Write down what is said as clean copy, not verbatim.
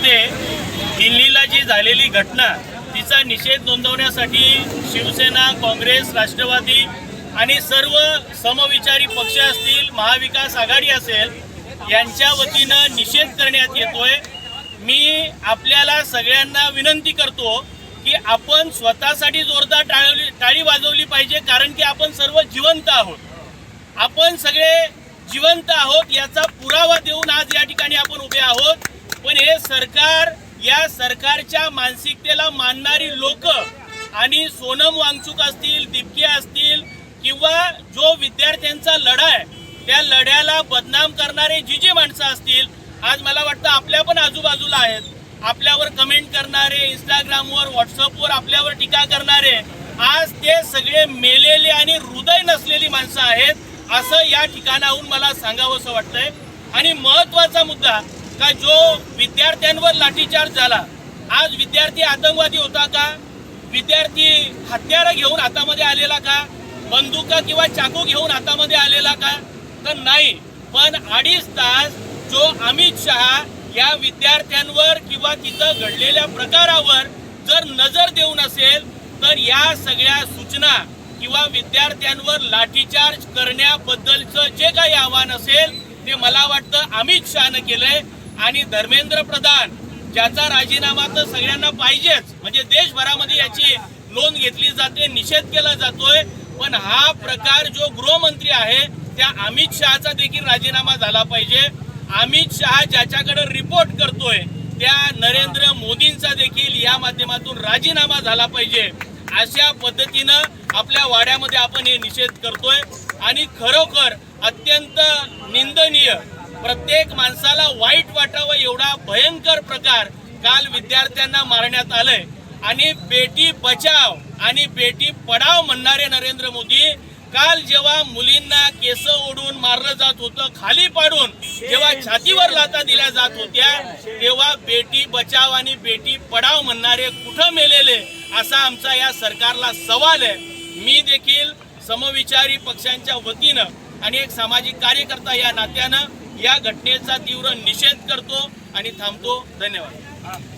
दिल्लीला जी झालेली घटना तिचा निषेध नोंदवण्यासाठी शिवसेना, काँग्रेस, राष्ट्रवादी आणि सर्व समविचारी पक्ष असतील, महाविकास आघाडी असेल, यांच्या वतीनं निषेध करण्यात येतोय। मी आपल्याला सगळ्यांना विनंती करतो की आपण स्वतःसाठी जोरदार टाळी वाजवली पाहिजे, कारण की आपण सर्व जिवंत आहोत। आपण सगळे जिवंत आहोत याचा पुरावा देऊन आज या ठिकाणी आपण उभे आहोत। पण हे सरकार, या सरकारच्या मानसिकतेला मानणारी लोक आणि सोनम वांगचुक असतील, दीपकी असतील किंवा जो विद्यार्थ्यांचा लढा आहे त्या लढ्याला बदनाम करणारे जी माणसं असतील, आज मला वाटतं आपल्या पण आजूबाजूला आहेत, आपल्यावर कमेंट करणारे, इंस्टाग्रामवर, व्हॉट्सअपवर आपल्यावर टीका करणारे, आज ते सगळे मेलेले आणि हृदय नसलेली माणसं आहेत, असं या ठिकाणाहून मला सांगावंसं वाटतंय। आणि महत्त्वाचा मुद्दा का जो विद्यार्थ्यांवर लाठीचार्ज झाला, आज विद्यार्थी आतंकवादी होता का? विद्यार्थी हत्यारं घेऊन हातामध्ये आलेला का? बंदुका किंवा चाकू घेऊन हातामध्ये आलेला का? तर नाही। पण 2.5 तास जो अमित शहा या विद्यार्थ्यांवर किंवा तिथं घडलेल्या प्रकारावर जर नजर देऊन असेल, तर या सगळ्या सूचना किंवा विद्यार्थ्यांवर लाठीचार्ज करण्याबद्दलचं जे काही आव्हान असेल ते मला वाटतं अमित शहानं केलंय। आणि धर्मेंद्र प्रधान, ज्याचा राजीनामा तर सगळ्यांना पाहिजेच, म्हणजे देशभरामध्ये याची नोंद घेतली जाते, निषेध केला जातोय, पण हा प्रकार जो गृहमंत्री आहे त्या अमित शहाचा देखील राजीनामा झाला पाहिजे। अमित शहा ज्याच्याकडे रिपोर्ट करतोय त्या नरेंद्र मोदींचा देखील या माध्यमातून राजीनामा झाला पाहिजे। अशा पद्धतीनं आपल्या वाड्यामध्ये आपण हे निषेध करतोय आणि खरोखर अत्यंत निंदनीय, प्रत्येक माणसाला वाईट वाटावं एवढा भयंकर प्रकार काल विद्यार्थ्यांना मारण्यात आलंय। आणि बेटी बचाव आणि बेटी पढाव म्हणणारे नरेंद्र मोदी काल जेव्हा मुलींना केस ओढून मारलं जात होतं, खाली पाडून जेव्हा छातीवर लाथा दिल्या जात होत्या, तेव्हा बेटी बचाव आणि बेटी पढाव म्हणणारे कुठं मेलेले, असा आमचा या सरकारला सवाल आहे। मी देखील समविचारी पक्षांच्या वतीनं आणि एक सामाजिक कार्यकर्ता या नात्यानं या घटनेचा तीव्र निषेध करतो आणि थांबतो। धन्यवाद।